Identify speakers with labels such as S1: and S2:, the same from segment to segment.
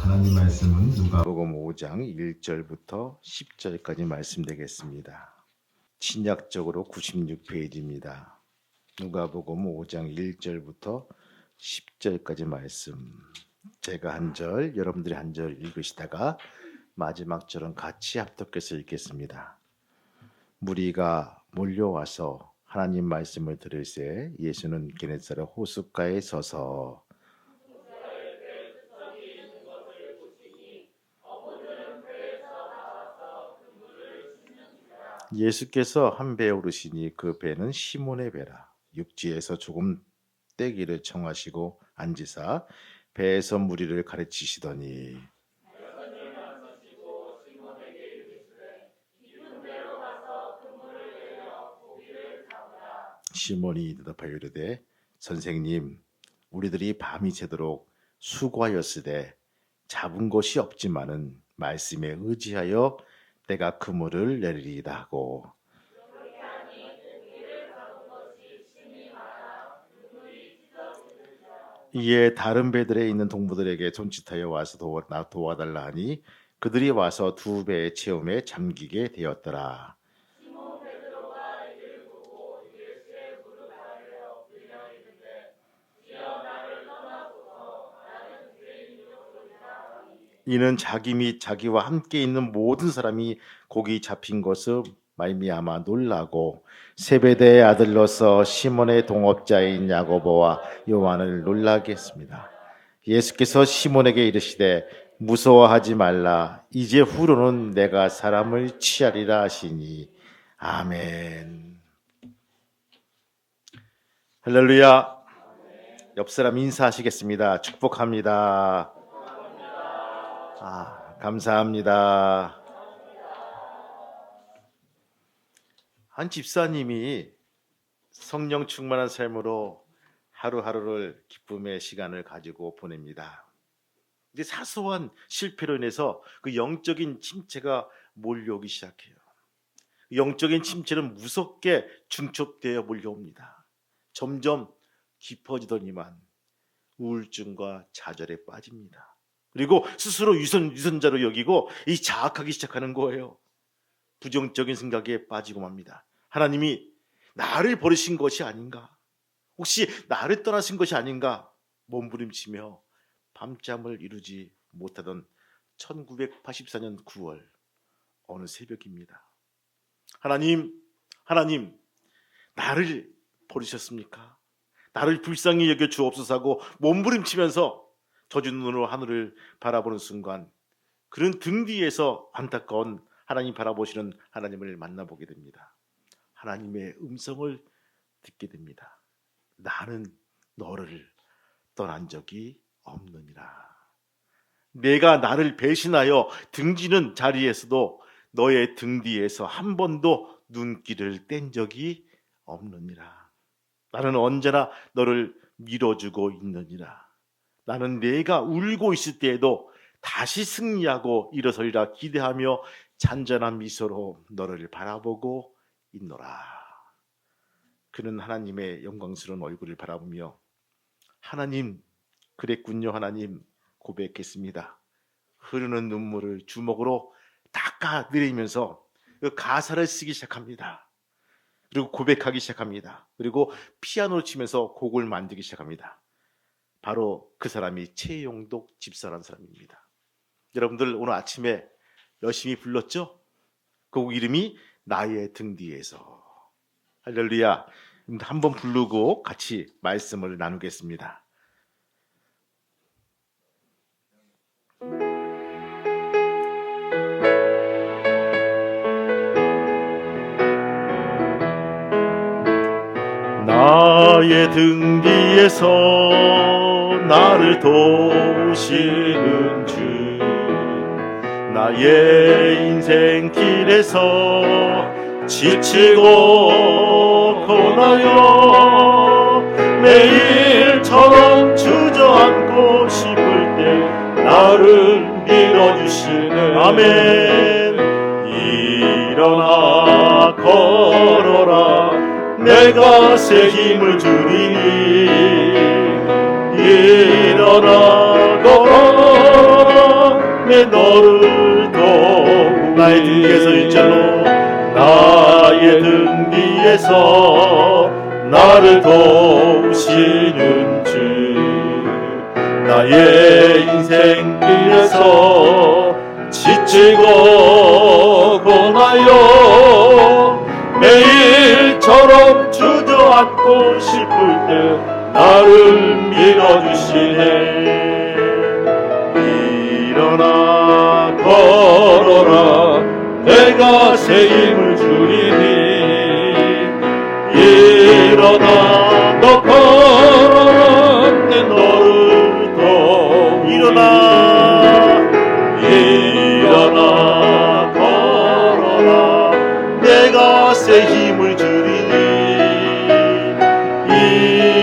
S1: 하나님 말씀은 누가복음 5장 1절부터 10절까지 말씀되겠습니다. 신약적으로 96페이지입니다. 누가복음 5장 1절부터 10절까지 말씀. 제가 한 절, 여러분들이 한 절 읽으시다가 마지막 절은 같이 합독해서 읽겠습니다. 무리가 몰려와서 하나님 말씀을 들을새 예수는 게네사렛 호숫가에 서서 예수께서 한 배에 오르시니 그 배는 시몬의 배라. 육지에서 조금 떼기를 청하시고 앉으사 배에서 무리를 가르치시더니 시몬이 대답하여 이르되 선생님 우리들이 밤이 새도록 수고하였으되 잡은 것이 없지만은 말씀에 의지하여 내가 그물을 내리리이다 하고 이에 다른 배들에 있는 동무들에게 손짓하여 와서 도와달라 하니 그들이 와서 두 배의 체험에 잠기게 되었더라. 이는 자기 및 자기와 함께 있는 모든 사람이 고기 잡힌 것을 말미암아 놀라고 세베대의 아들로서 시몬의 동업자인 야고보와 요한을 놀라게 했습니다. 예수께서 시몬에게 이르시되 무서워하지 말라. 이제 후로는 내가 사람을 취하리라 하시니 아멘. 할렐루야. 옆 사람 인사하시겠습니다. 축복합니다. 감사합니다. 한 집사님이 성령 충만한 삶으로 하루하루를 기쁨의 시간을 가지고 보냅니다. 근데 사소한 실패로 인해서 그 영적인 침체가 몰려오기 시작해요. 영적인 침체는 무섭게 중첩되어 몰려옵니다. 점점 깊어지더니만 우울증과 좌절에 빠집니다. 그리고 스스로 유선자로 여기고 이 자학하기 시작하는 거예요. 부정적인 생각에 빠지고 맙니다. 하나님이 나를 버리신 것이 아닌가? 혹시 나를 떠나신 것이 아닌가? 몸부림치며 밤잠을 이루지 못하던 1984년 9월 어느 새벽입니다. 하나님, 나를 버리셨습니까? 나를 불쌍히 여겨 주옵소서 하고 몸부림치면서 젖은 눈으로 하늘을 바라보는 순간 그런 등 뒤에서 안타까운 하나님 바라보시는 하나님을 만나보게 됩니다. 하나님의 음성을 듣게 됩니다. 나는 너를 떠난 적이 없느니라. 내가 나를 배신하여 등지는 자리에서도 너의 등 뒤에서 한 번도 눈길을 뗀 적이 없느니라. 나는 언제나 너를 밀어주고 있느니라. 나는 내가 울고 있을 때에도 다시 승리하고 일어서리라 기대하며 잔잔한 미소로 너를 바라보고 있노라. 그는 하나님의 영광스러운 얼굴을 바라보며 하나님, 그랬군요 하나님 고백했습니다. 흐르는 눈물을 주먹으로 닦아내리면서 그 가사를 쓰기 시작합니다. 그리고 고백하기 시작합니다. 그리고 피아노를 치면서 곡을 만들기 시작합니다. 바로 그 사람이 최용독 집사라는 사람입니다. 여러분들 오늘 아침에 열심히 불렀죠? 그 곡 이름이 나의 등 뒤에서. 할렐루야. 한번 부르고 같이 말씀을 나누겠습니다. 나의 등 뒤에서 나를 도우시는 주, 나의 인생 길에서 지치고 고나여 매일처럼 주저앉고 싶을 때 나를 밀어주시는 아멘. 일어나 걸어라 내가 새 힘을 주리니 일어나 걸어라 내 너를 도우리. 나의 등 위에서 일절로 나의 등 위에서 나를 도우시는 주, 나의 인생 길에서 지치고 고나요 매일처럼 주저앉고 싶을 때 나를 밀어주시네. 일어나 걸어라 내가 새 힘을 주리니. 일어나 너 걸어라 내 너를 더. 일어나 걸어라 내가 새 힘을 주리니.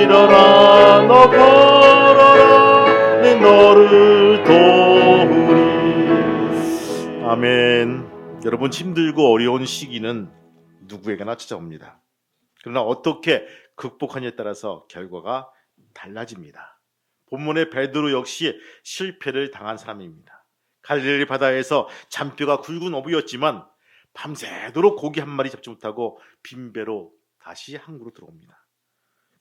S1: 일어나 너 걸어라 내 너를 도우리. 아멘. 여러분, 힘들고 어려운 시기는 누구에게나 찾아옵니다. 그러나 어떻게 극복하냐에 따라서 결과가 달라집니다. 본문의 베드로 역시 실패를 당한 사람입니다. 갈릴리 바다에서 잔뼈가 굵은 어부였지만 밤새도록 고기 한 마리 잡지 못하고 빈배로 다시 항구로 들어옵니다.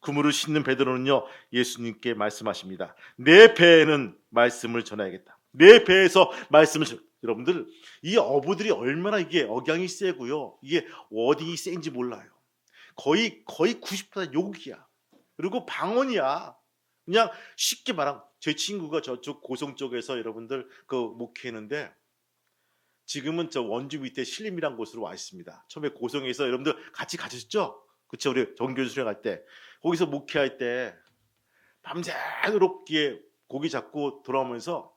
S1: 그물을 싣는 베드로는요, 예수님께 말씀하십니다. 내 배에는 말씀을 전해야겠다. 내 배에서 말씀을 여러분들, 이 어부들이 얼마나 이게 억양이 세고요, 이게 워딩이 센지 몰라요. 거의 90% 욕이야. 그리고 방언이야. 그냥 쉽게 말하면, 제 친구가 저쪽 고성 쪽에서 여러분들 그 목회했는데 지금은 저 원주 밑에 신림이란 곳으로 와 있습니다. 처음에 고성에서 여러분들 같이 가셨죠? 그쵸? 우리 정교수 수련 갈 때 거기서 목회할 때 밤새도록 고기 잡고 돌아오면서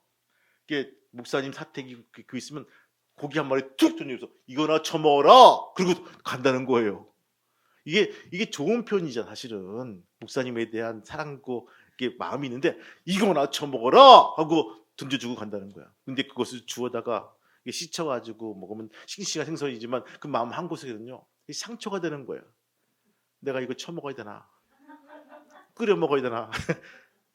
S1: 이게 목사님 사택이 그 있으면 고기 한 마리 툭 던져서 이거나 처먹어라. 그리고 간다는 거예요. 이게 좋은 표현이죠. 사실은 목사님에 대한 사랑고 이게 마음이 있는데 이거나 처먹어라 하고 던져주고 간다는 거야. 근데 그것을 주워다가 이게 씻어가지고 먹으면 싱싱한 생선이지만 그 마음 한 곳에는요 상처가 되는 거예요. 내가 이거 처먹어야 되나? 끓여 먹어야 되나?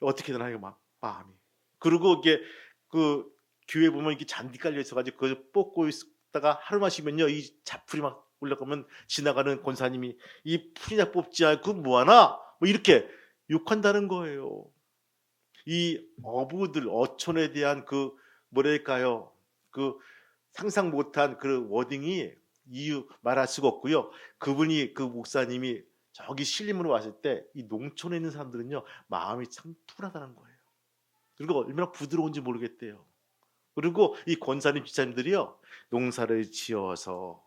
S1: 어떻게 되나? 이거 막 마음이. 그리고 이게 그 교회 보면 이렇게 잔디 깔려 있어가지고 그걸 뽑고 있다가 하루 마시면요 이 잡풀이 막 올라가면 지나가는 권사님이 이 풀이나 뽑지 않고 뭐하나? 뭐 이렇게 욕한다는 거예요. 이 어부들 어촌에 대한 그 뭐랄까요? 그 상상 못한 그 워딩이 이유 말할 수가 없고요. 그분이 그 목사님이 저기 신림으로 왔을 때 이 농촌에 있는 사람들은요 마음이 참 푸르다는 거예요. 그리고 얼마나 부드러운지 모르겠대요. 그리고 이 권사님 집사님들이요 농사를 지어서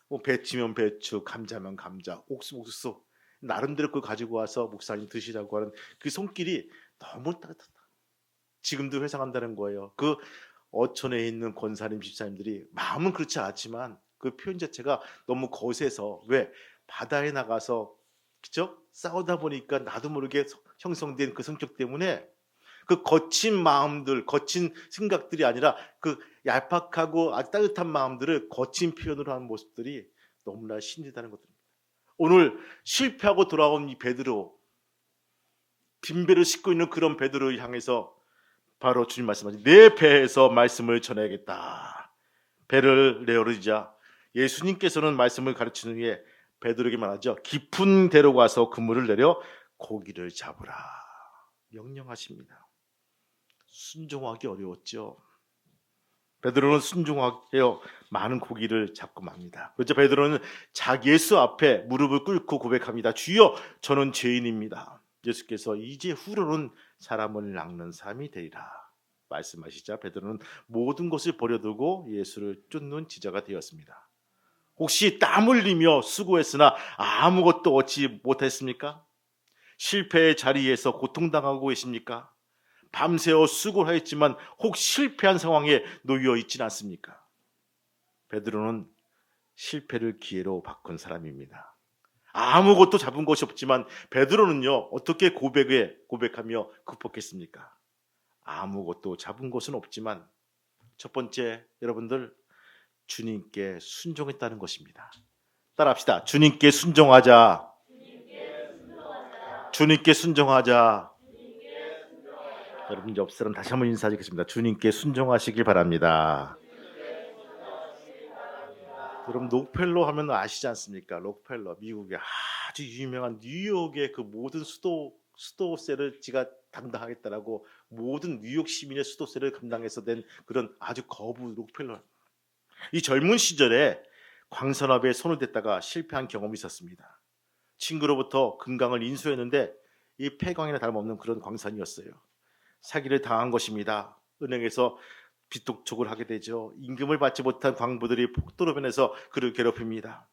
S1: 뭐 배추면 배추, 감자면 감자, 옥수수 나름대로 그걸 가지고 와서 목사님 드시라고 하는 그 손길이 너무 따뜻하다. 지금도 회상한다는 거예요. 그 어촌에 있는 권사님 집사님들이 마음은 그렇지 않지만 그 표현 자체가 너무 거세서 왜 바다에 나가서 그죠? 싸우다 보니까 나도 모르게 형성된 그 성격 때문에 그 거친 마음들, 거친 생각들이 아니라 그 얄팍하고 아주 따뜻한 마음들을 거친 표현으로 하는 모습들이 너무나 신기하다는 것들입니다. 오늘 실패하고 돌아온 이 베드로, 빈배를 싣고 있는 그런 베드로를 향해서 바로 주님 말씀하신 내 배에서 말씀을 전해야겠다. 배를 내어르자 예수님께서는 말씀을 가르치는 후에 베드로에게 말하죠. 깊은 데로 가서 그물을 내려 고기를 잡으라 명령하십니다. 순종하기 어려웠죠. 베드로는 순종하여 많은 고기를 잡고 맙니다. 그렇죠. 베드로는 자기 예수 앞에 무릎을 꿇고 고백합니다. 주여 저는 죄인입니다. 예수께서 이제 후로는 사람을 낚는 사람이 되리라 말씀하시자 베드로는 모든 것을 버려두고 예수를 쫓는 지자가 되었습니다. 혹시 땀 흘리며 수고했으나 아무것도 얻지 못했습니까? 실패의 자리에서 고통당하고 계십니까? 밤새워 수고를 하였지만 혹 실패한 상황에 놓여 있지는 않습니까? 베드로는 실패를 기회로 바꾼 사람입니다. 아무것도 잡은 것이 없지만 베드로는요 어떻게 고백하며 극복했습니까? 아무것도 잡은 것은 없지만 첫 번째 여러분들 주님께 순종했다는 것입니다. 따라합시다. 주님께 순종하자. 주님께 순종하자. 여러분 옆 사람 다시 한번 인사드리겠습니다. 주님께 순종하시길 바랍니다. 여러분 록펠러 하면 아시지 않습니까? 록펠러 미국의 아주 유명한 뉴욕의 그 모든 수도세를 지가 담당하겠다라고 모든 뉴욕 시민의 수도세를 감당해서 된 그런 아주 거부 록펠러. 이 젊은 시절에 광산업에 손을 댔다가 실패한 경험이 있었습니다. 친구로부터 금강을 인수했는데 이 폐광이나 다름없는 그런 광산이었어요. 사기를 당한 것입니다. 은행에서 빚독촉을 하게 되죠. 임금을 받지 못한 광부들이 폭도로 변해서 그를 괴롭힙니다.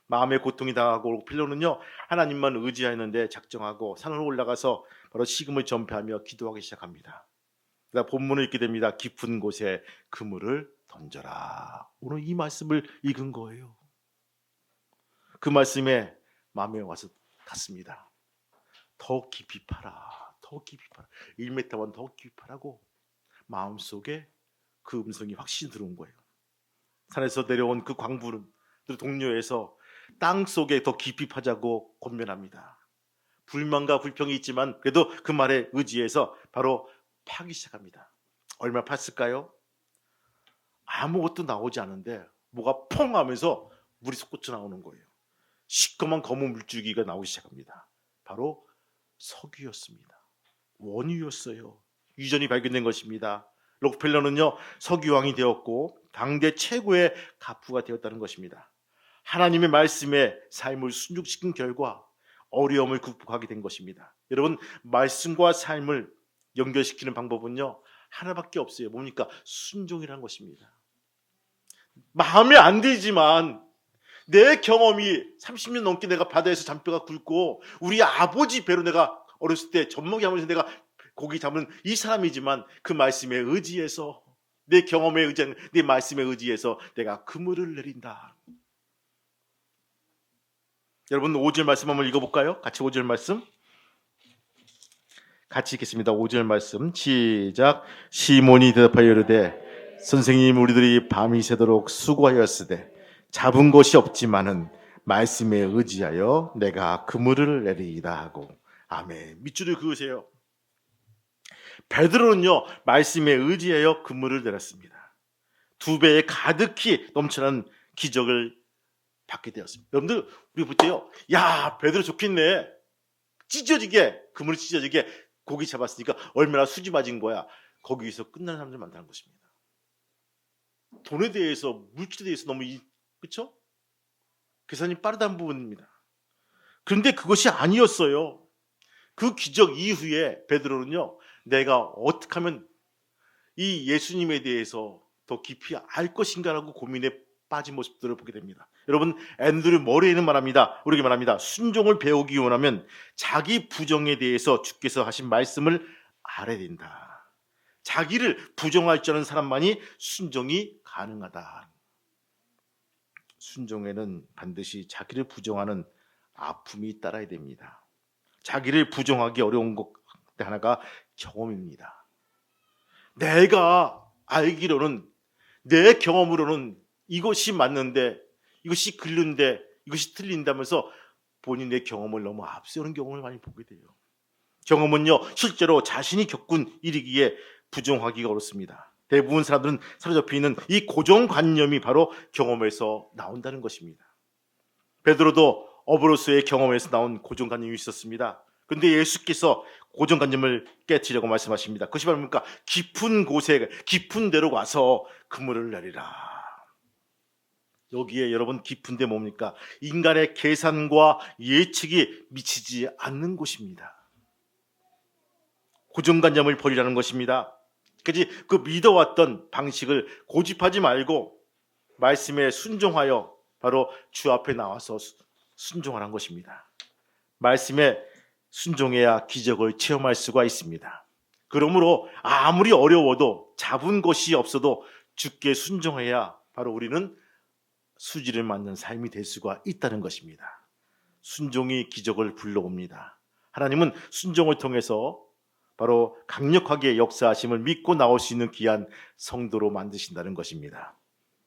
S1: 마음의 고통이 당하고 록펠러는요 하나님만 의지하였는데 작정하고 산으로 올라가서 바로 식음을 전폐하며 기도하기 시작합니다. 그러다 본문을 읽게 됩니다. 깊은 곳에 그물을 던져라. 오늘 이 말씀을 읽은 거예요. 그 말씀에 마음에 와서 갔습니다. 더 깊이 파라. 더 깊이 파라. 1m만 더 깊이 파라고 마음속에 그 음성이 확실히 들어온 거예요. 산에서 내려온 그 광부들 동료에서 땅 속에 더 깊이 파자고 권면합니다. 불만과 불평이 있지만 그래도 그 말에 의지해서 바로 파기 시작합니다. 얼마 팠을까요? 아무것도 나오지 않은데 뭐가 퐁 하면서 물이 솟구쳐 나오는 거예요. 시커먼 검은 물줄기가 나오기 시작합니다. 바로 석유였습니다. 원유였어요. 유전이 발견된 것입니다. 록펠러는요 석유왕이 되었고 당대 최고의 가부가 되었다는 것입니다. 하나님의 말씀에 삶을 순종시킨 결과 어려움을 극복하게 된 것입니다. 여러분 말씀과 삶을 연결시키는 방법은요 하나밖에 없어요. 뭡니까? 순종이라는 것입니다. 마음에 안 들지만 내 경험이 30년 넘게 내가 바다에서 잔뼈가 굵고 우리 아버지 배로 내가 어렸을 때 젖먹이 하면서 내가 고기 잡은 이 사람이지만 그 말씀에 의지해서 내 경험에 의지하는 내 말씀에 의지해서 내가 그물을 내린다. 여러분 5절 말씀 한번 읽어볼까요? 같이 5절 말씀 같이 읽겠습니다. 5절 말씀 시작. 시몬이 대답하여 이르되 선생님 우리들이 밤이 새도록 수고하였으되 잡은 것이 없지만은 말씀에 의지하여 내가 그물을 내리이다 하고 아멘. 밑줄을 그으세요. 베드로는요 말씀에 의지하여 그물을 내렸습니다. 2배에 가득히 넘쳐난 기적을 받게 되었습니다. 여러분들 우리 볼 때요 야 베드로 좋겠네. 찢어지게 그물이 찢어지게 고기 잡았으니까 얼마나 수지 맞은 거야. 거기서 끝나는 사람들 많다는 것입니다. 돈에 대해서 물질에 대해서 너무 그렇죠? 계산이 빠르다는 부분입니다. 그런데 그것이 아니었어요. 그 기적 이후에 베드로는요 내가 어떻게 하면 이 예수님에 대해서 더 깊이 알 것인가라고 고민에 빠진 모습들을 보게 됩니다. 여러분 앤드류 머레이는 말합니다. 우리에게 말합니다. 순종을 배우기 원하면 자기 부정에 대해서 주께서 하신 말씀을 알아야 된다. 자기를 부정할 줄 아는 사람만이 순종이 가능하다. 순종에는 반드시 자기를 부정하는 아픔이 따라야 됩니다. 자기를 부정하기 어려운 것 하나가 경험입니다. 내가 알기로는 내 경험으로는 이것이 맞는데 이것이 글른데 이것이 틀린다면서 본인의 경험을 너무 앞세우는 경험을 많이 보게 돼요. 경험은요 실제로 자신이 겪은 일이기에 부정하기가 어렵습니다. 대부분 사람들은 사로잡혀 있는 이 고정관념이 바로 경험에서 나온다는 것입니다. 베드로도 어브로스의 경험에서 나온 고정관념이 있었습니다. 그런데 예수께서 고정관념을 깨트리려고 말씀하십니다. 그것이 바로 뭡니까? 깊은 곳에 깊은 데로 가서 그물을 내리라. 여기에 여러분 깊은 데 뭡니까? 인간의 계산과 예측이 미치지 않는 곳입니다. 고정관념을 버리라는 것입니다. 그까지 그 믿어왔던 방식을 고집하지 말고 말씀에 순종하여 바로 주 앞에 나와서 순종하라는 것입니다. 말씀에 순종해야 기적을 체험할 수가 있습니다. 그러므로 아무리 어려워도 잡은 것이 없어도 주께 순종해야 바로 우리는 수지를 맞는 삶이 될 수가 있다는 것입니다. 순종이 기적을 불러옵니다. 하나님은 순종을 통해서 바로 강력하게 역사하심을 믿고 나올 수 있는 귀한 성도로 만드신다는 것입니다.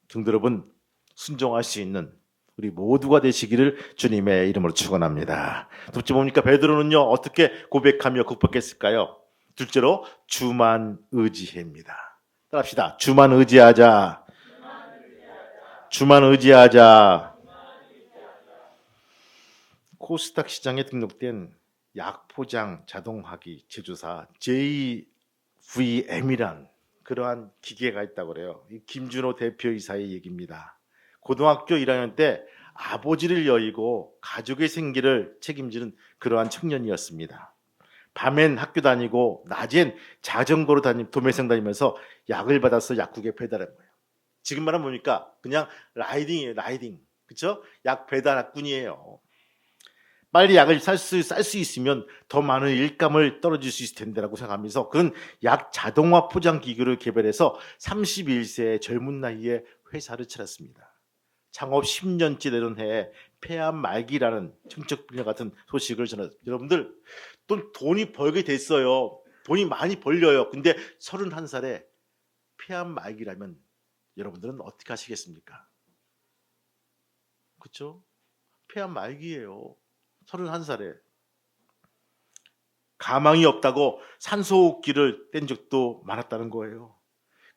S1: 성도 여러분, 순종할 수 있는 우리 모두가 되시기를 주님의 이름으로 축원합니다. 두 번째 뭡니까? 베드로는요 어떻게 고백하며 극복했을까요? 둘째로 주만 의지해입니다. 따라합시다. 주만 의지하자. 주만 의지하자. 코스닥 시장에 등록된 약포장 자동화기 제조사 JVM이란 그러한 기계가 있다고 그래요. 김준호 대표이사의 얘기입니다. 고등학교 1학년 때 아버지를 여의고 가족의 생계를 책임지는 그러한 청년이었습니다. 밤엔 학교 다니고 낮엔 자전거로 도매상 다니면서 약을 받아서 약국에 배달한 거예요. 지금 말하면 뭡니까? 그냥 라이딩이에요. 라이딩. 그렇죠? 약 배달꾼이에요. 빨리 약을 쌀 수 있으면 더 많은 일감을 떨어질 수 있을 텐데라고 생각하면서 그런 약 자동화 포장 기계를 개발해서 31세의 젊은 나이에 회사를 차렸습니다. 창업 10년째 되던 해에 폐암 말기라는 청첩불량 같은 소식을 전했습니다. 여러분들 또 돈이 벌게 됐어요. 돈이 많이 벌려요. 근데 31살에 폐암 말기라면 여러분들은 어떻게 하시겠습니까? 그렇죠? 폐암 말기예요. 31살에 가망이 없다고 산소호흡기를 뗀 적도 많았다는 거예요.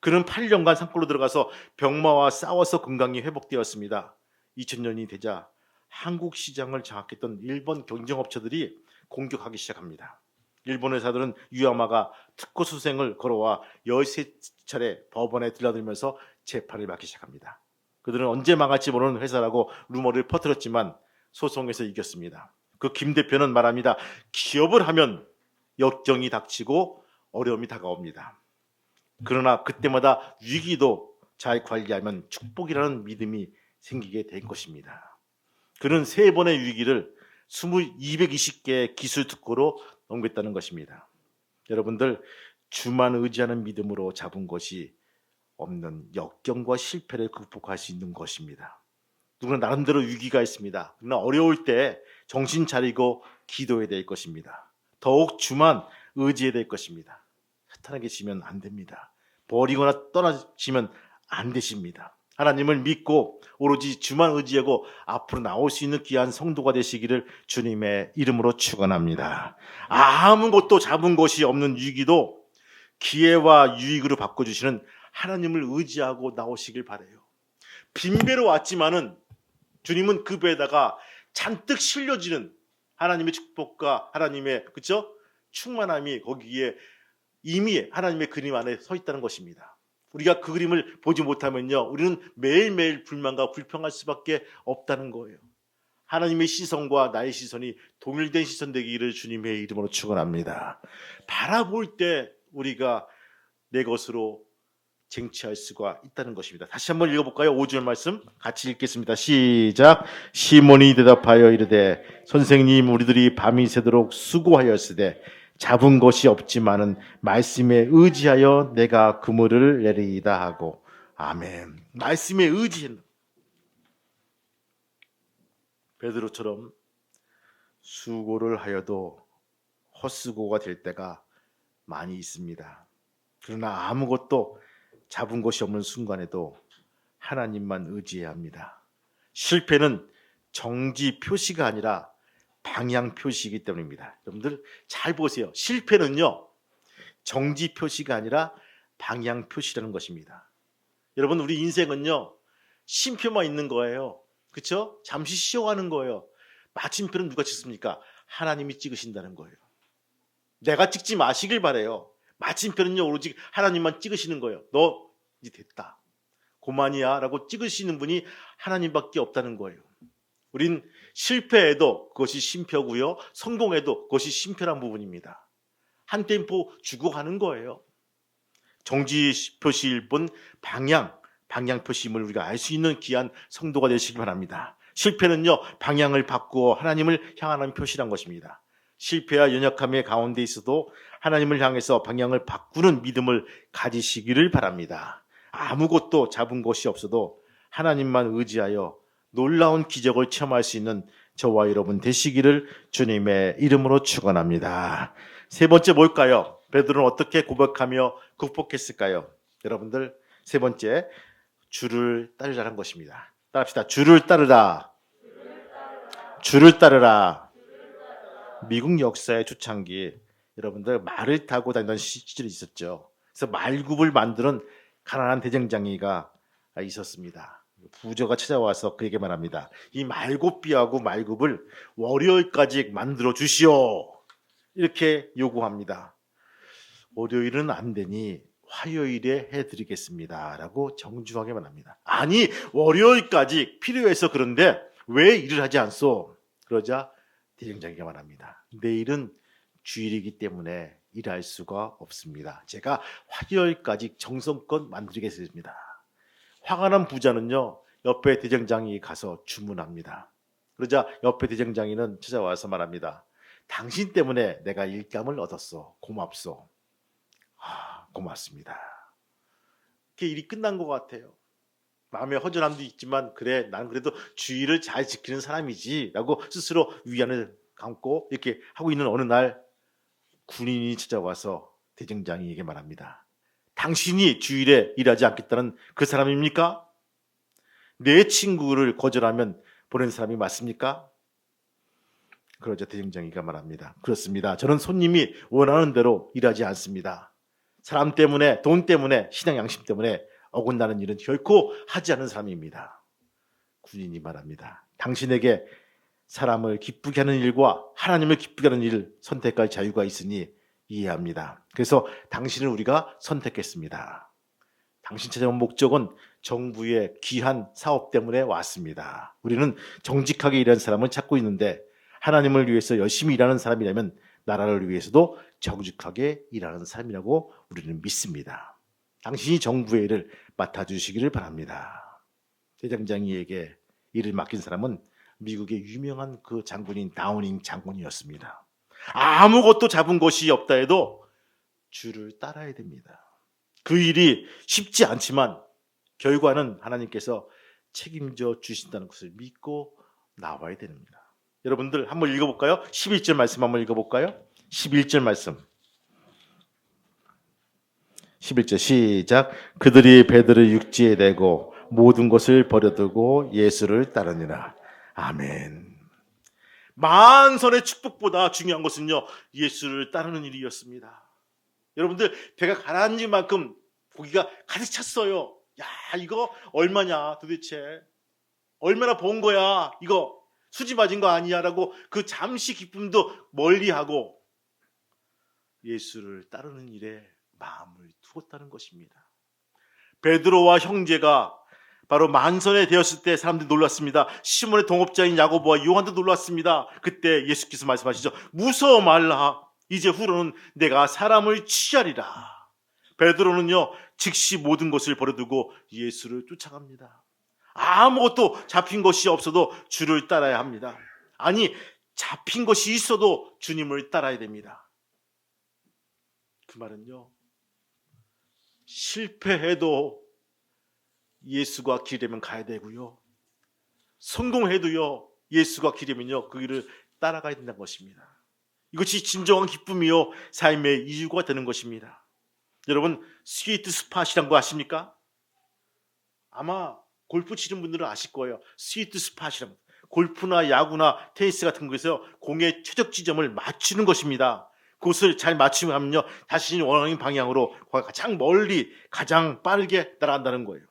S1: 그는 8년간 산골로 들어가서 병마와 싸워서 건강이 회복되었습니다. 2000년이 되자 한국 시장을 장악했던 일본 경쟁업체들이 공격하기 시작합니다. 일본 회사들은 유야마가 특허 수생을 걸어와 13차례 법원에 들려들면서 재판을 받기 시작합니다. 그들은 언제 망할지 모르는 회사라고 루머를 퍼뜨렸지만 소송에서 이겼습니다. 그 김 대표는 말합니다. 기업을 하면 역경이 닥치고 어려움이 다가옵니다. 그러나 그때마다 위기도 잘 관리하면 축복이라는 믿음이 생기게 된 것입니다. 그는 3번의 위기를 220개의 기술 특허로 넘겼다는 것입니다. 여러분들 주만 의지하는 믿음으로 잡은 것이 없는 역경과 실패를 극복할 수 있는 것입니다. 누구나 나름대로 위기가 있습니다. 그러나 어려울 때 정신 차리고 기도해야 될 것입니다. 더욱 주만 의지해야 될 것입니다. 사탄에게 지면 안 됩니다. 버리거나 떠나시면 안 되십니다. 하나님을 믿고 오로지 주만 의지하고 앞으로 나올 수 있는 귀한 성도가 되시기를 주님의 이름으로 축원합니다. 아무것도 잡은 것이 없는 위기도 기회와 유익으로 바꿔주시는 하나님을 의지하고 나오시길 바라요. 빈배로 왔지만은 주님은 그 배에다가 잔뜩 실려지는 하나님의 축복과 하나님의 그렇죠? 충만함이 거기에 이미 하나님의 그림 안에 서 있다는 것입니다. 우리가 그 그림을 보지 못하면요, 우리는 매일매일 불만과 불평할 수밖에 없다는 거예요. 하나님의 시선과 나의 시선이 동일된 시선 되기를 주님의 이름으로 축원합니다. 바라볼 때 우리가 내 것으로 쟁취할 수가 있다는 것입니다. 다시 한번 읽어볼까요? 5절 말씀 같이 읽겠습니다. 시작. 시몬이 대답하여 이르되 선생님 우리들이 밤이 새도록 수고하였으되 잡은 것이 없지만은 말씀에 의지하여 내가 그물을 내리이다 하고. 아멘. 말씀에 의지한다. 베드로처럼 수고를 하여도 헛수고가 될 때가 많이 있습니다. 그러나 아무것도 잡은 것이 없는 순간에도 하나님만 의지해야 합니다. 실패는 정지 표시가 아니라 방향 표시이기 때문입니다. 여러분들 잘 보세요. 실패는요, 정지 표시가 아니라 방향 표시라는 것입니다. 여러분, 우리 인생은요, 쉼표만 있는 거예요. 그렇죠? 잠시 쉬어가는 거예요. 마침표는 누가 찍습니까? 하나님이 찍으신다는 거예요. 내가 찍지 마시길 바래요. 마침표는요, 오로지 하나님만 찍으시는 거예요. 너 이제 됐다, 고만이야 라고 찍으시는 분이 하나님밖에 없다는 거예요. 우린 실패해도 그것이 쉼표고요, 성공해도 그것이 쉼표란 부분입니다. 한 템포 죽어가는 거예요. 정지 표시일 뿐 방향 표시임을 우리가 알 수 있는 귀한 성도가 되시기 바랍니다. 실패는요, 방향을 바꾸어 하나님을 향하는 표시란 것입니다. 실패와 연약함의 가운데 있어도 하나님을 향해서 방향을 바꾸는 믿음을 가지시기를 바랍니다. 아무것도 잡은 것이 없어도 하나님만 의지하여 놀라운 기적을 체험할 수 있는 저와 여러분 되시기를 주님의 이름으로 축원합니다. 세 번째 뭘까요? 베드로는 어떻게 고백하며 극복했을까요? 여러분들, 세 번째, 주를 따르라는 것입니다. 따라합시다. 주를 따르라. 주를 따르라. 미국 역사의 초창기, 여러분들 말을 타고 다니던 시절이 있었죠. 그래서 말굽을 만드는 가난한 대쟁장이가 있었습니다. 부저가 찾아와서 그에게 말합니다. 이 말굽비하고 말굽을 월요일까지 만들어 주시오. 이렇게 요구합니다. 월요일은 안 되니 화요일에 해드리겠습니다. 라고 정중하게 말합니다. 아니 월요일까지 필요해서 그런데 왜 일을 하지 않소? 그러자 대쟁장이가 말합니다. 내일은 주일이기 때문에 일할 수가 없습니다. 제가 화요일까지 정성껏 만들겠습니다. 화가 난 부자는요, 옆에 대쟁장이 가서 주문합니다. 그러자 옆에 대쟁장이는 찾아와서 말합니다. 당신 때문에 내가 일감을 얻었어. 고맙소. 고맙습니다. 이렇게 일이 끝난 것 같아요. 마음의 허전함도 있지만 그래 난 그래도 주의를 잘 지키는 사람이지 라고 스스로 위안을 감고 이렇게 하고 있는 어느 날 군인이 찾아와서 대쟁장이에게 말합니다. 당신이 주일에 일하지 않겠다는 그 사람입니까? 내 친구를 거절하면 보낸 사람이 맞습니까? 그러자 대쟁장이가 말합니다. 그렇습니다. 저는 손님이 원하는 대로 일하지 않습니다. 사람 때문에, 돈 때문에, 신앙 양심 때문에 어긋나는 일은 결코 하지 않는 사람입니다. 군인이 말합니다. 당신에게 사람을 기쁘게 하는 일과 하나님을 기쁘게 하는 일을 선택할 자유가 있으니 이해합니다. 그래서 당신을 우리가 선택했습니다. 당신 찾아온 목적은 정부의 귀한 사업 때문에 왔습니다. 우리는 정직하게 일하는 사람을 찾고 있는데 하나님을 위해서 열심히 일하는 사람이라면 나라를 위해서도 정직하게 일하는 사람이라고 우리는 믿습니다. 당신이 정부의 일을 맡아주시기를 바랍니다. 대장장이에게 일을 맡긴 사람은 미국의 유명한 그 장군인 다우닝 장군이었습니다. 아무것도 잡은 것이 없다 해도 주를 따라야 됩니다. 그 일이 쉽지 않지만 결과는 하나님께서 책임져 주신다는 것을 믿고 나와야 됩니다. 여러분들 한번 읽어볼까요? 11절 말씀 한번 읽어볼까요? 11절 말씀. 11절 시작. 그들이 배들을 육지에 내고 모든 것을 버려두고 예수를 따르니라. 아멘. 만선의 축복보다 중요한 것은요, 예수를 따르는 일이었습니다. 여러분들 배가 가라앉은 만큼 고기가 가득 찼어요. 야, 이거 얼마냐 도대체. 얼마나 번 거야. 이거 수지 맞은 거 아니야 라고 그 잠시 기쁨도 멀리하고 예수를 따르는 일에 마음을 두었다는 것입니다. 베드로와 형제가 바로 만선에 되었을 때 사람들이 놀랐습니다. 시몬의 동업자인 야고보와 요한도 놀랐습니다. 그때 예수께서 말씀하시죠. 무서워 말라. 이제 후로는 내가 사람을 취하리라. 베드로는요 즉시 모든 것을 버려두고 예수를 쫓아갑니다. 아무것도 잡힌 것이 없어도 주를 따라야 합니다. 아니 잡힌 것이 있어도 주님을 따라야 됩니다. 그 말은요 실패해도 예수가 길이면 가야 되고요. 성공해도요 예수가 길이면요 그 길을 따라가야 된다는 것입니다. 이것이 진정한 기쁨이요 삶의 이유가 되는 것입니다. 여러분 스위트 스팟이란 거 아십니까? 아마 골프 치는 분들은 아실 거예요. 스위트 스팟이란 골프나 야구나 테니스 같은 곳에서 공의 최적 지점을 맞추는 것입니다. 그것을 잘 맞추면요 자신이 원하는 방향으로 가장 멀리 가장 빠르게 날아간다는 거예요.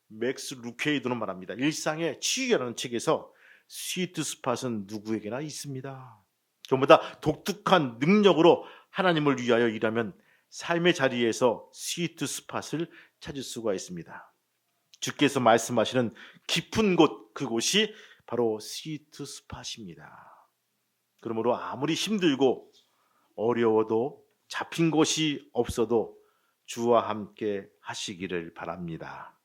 S1: 맥스 루케이드는 말합니다. 일상의 치유라는 책에서 스위트 스팟은 누구에게나 있습니다. 전부 다 독특한 능력으로 하나님을 위하여 일하면 삶의 자리에서 스위트 스팟을 찾을 수가 있습니다. 주께서 말씀하시는 깊은 곳, 그곳이 바로 스위트 스팟입니다. 그러므로 아무리 힘들고 어려워도 잡힌 것이 없어도 주와 함께 하시기를 바랍니다.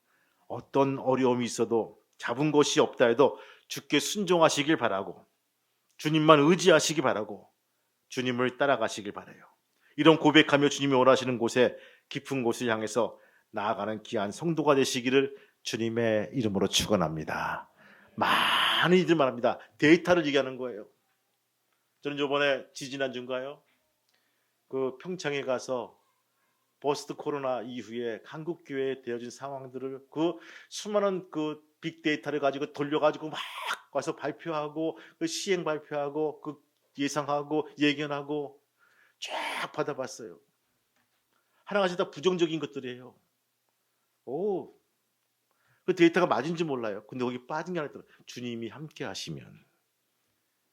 S1: 어떤 어려움이 있어도 잡은 것이 없다 해도 주께 순종하시길 바라고 주님만 의지하시기 바라고 주님을 따라가시길 바라요. 이런 고백하며 주님이 원하시는 곳에 깊은 곳을 향해서 나아가는 귀한 성도가 되시기를 주님의 이름으로 축원합니다. 많은 이들 말합니다. 데이터를 얘기하는 거예요. 저는 저번에 지지난주인가요? 그 평창에 가서 포스트 코로나 이후에 한국 교회에 되어진 상황들을 그 수많은 그 빅데이터를 가지고 돌려가지고 막 와서 발표하고 그 시행 발표하고 그 예상하고 예견하고 쫙 받아봤어요. 하나같이 다 부정적인 것들이에요. 그 데이터가 맞은지 몰라요. 근데 거기 빠진 게 하나 있더라고요. 주님이 함께 하시면,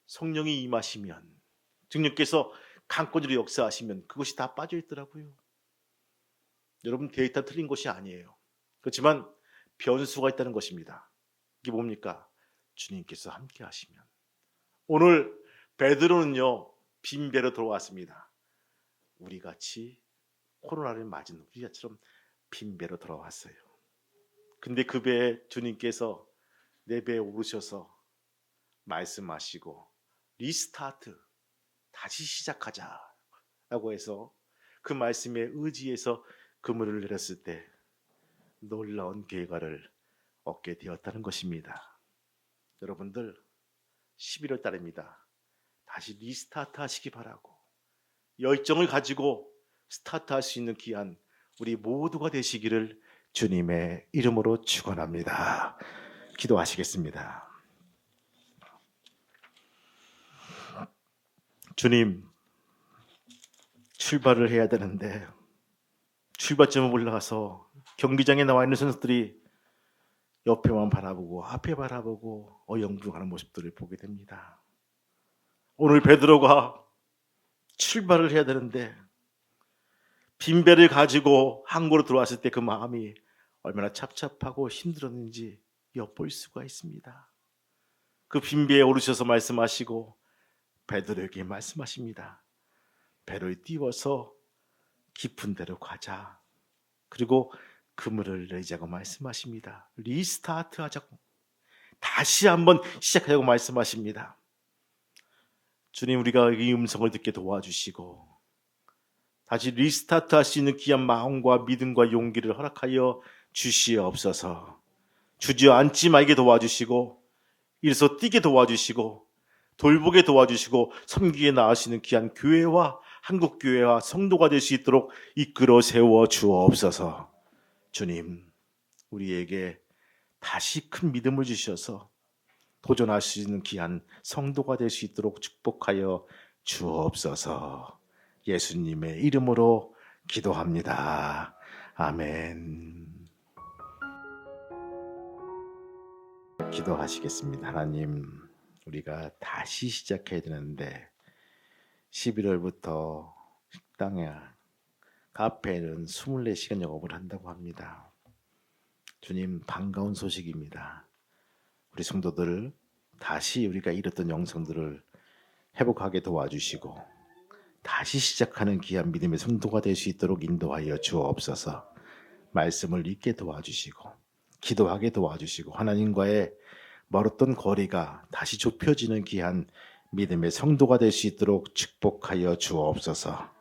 S1: 성령이 임하시면, 주님께서 강권으로 역사하시면 그것이 다 빠져 있더라고요. 여러분, 데이터 틀린 것이 아니에요. 그렇지만 변수가 있다는 것입니다. 이게 뭡니까? 주님께서 함께 하시면. 오늘 베드로는요, 빈배로 돌아왔습니다. 우리같이 코로나를 맞은 우리처럼 빈배로 돌아왔어요. 근데 그 배에 주님께서 내 배에 오르셔서 말씀하시고 리스타트, 다시 시작하자라고 해서 그 말씀에 의지해서 그물을 내렸을 때 놀라운 결과를 얻게 되었다는 것입니다. 여러분들 11월 달입니다. 다시 리스타트 하시기 바라고, 열정을 가지고 스타트할 수 있는 귀한 우리 모두가 되시기를 주님의 이름으로 축원합니다. 기도하시겠습니다. 주님, 출발을 해야 되는데 출발점을 올라가서 경기장에 나와 있는 선수들이 옆에만 바라보고 앞에 바라보고 어영부영하는 모습들을 보게 됩니다. 오늘 베드로가 출발을 해야 되는데 빈배를 가지고 항구로 들어왔을 때 그 마음이 얼마나 착잡하고 힘들었는지 엿볼 수가 있습니다. 그 빈배에 오르셔서 말씀하시고 베드로에게 말씀하십니다. 배를 띄워서 깊은 데로 가자. 그리고 그물을 내자고 말씀하십니다. 리스타트 하자고, 다시 한번 시작하자고 말씀하십니다. 주님, 우리가 이 음성을 듣게 도와주시고 다시 리스타트 할 수 있는 귀한 마음과 믿음과 용기를 허락하여 주시옵소서. 주저앉지 말게 도와주시고 일어서 뛰게 도와주시고 돌보게 도와주시고 섬기게 나아가시는 귀한 교회와 한국교회와 성도가 될 수 있도록 이끌어 세워 주옵소서. 주님, 우리에게 다시 큰 믿음을 주셔서 도전할 수 있는 귀한 성도가 될 수 있도록 축복하여 주옵소서. 예수님의 이름으로 기도합니다. 아멘. 기도하시겠습니다. 하나님, 우리가 다시 시작해야 되는데 11월부터 식당에 카페는 24시간 영업을 한다고 합니다. 주님, 반가운 소식입니다. 우리 성도들 다시 우리가 잃었던 영성들을 회복하게 도와주시고 다시 시작하는 귀한 믿음의 성도가 될 수 있도록 인도하여 주옵소서. 말씀을 읽게 도와주시고 기도하게 도와주시고 하나님과의 멀었던 거리가 다시 좁혀지는 귀한 믿음의 성도가 될 수 있도록 축복하여 주옵소서.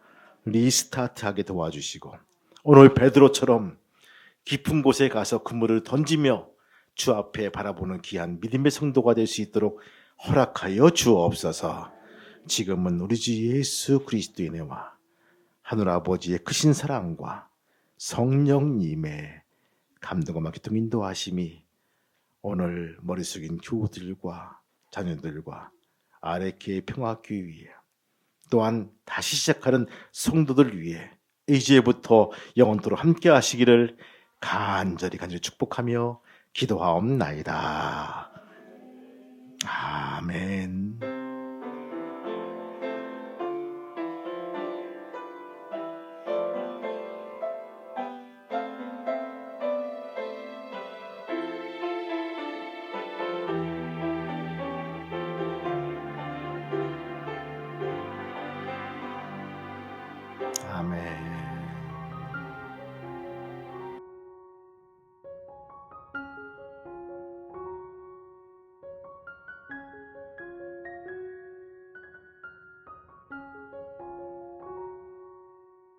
S1: 리스타트하게 도와주시고 오늘 베드로처럼 깊은 곳에 가서 그물을 던지며 주 앞에 바라보는 귀한 믿음의 성도가 될 수 있도록 허락하여 주옵소서. 지금은 우리 주 예수 그리스도의 은혜와 하늘 아버지의 크신 사랑과 성령님의 감동과 막히통 인도하심이 오늘 머리 숙인 교우들과 자녀들과 아레케의 평화교회 위에 또한 다시 시작하는 성도들 위해 이제부터 영원토록 함께 하시기를 간절히 축복하며 기도하옵나이다. 아멘.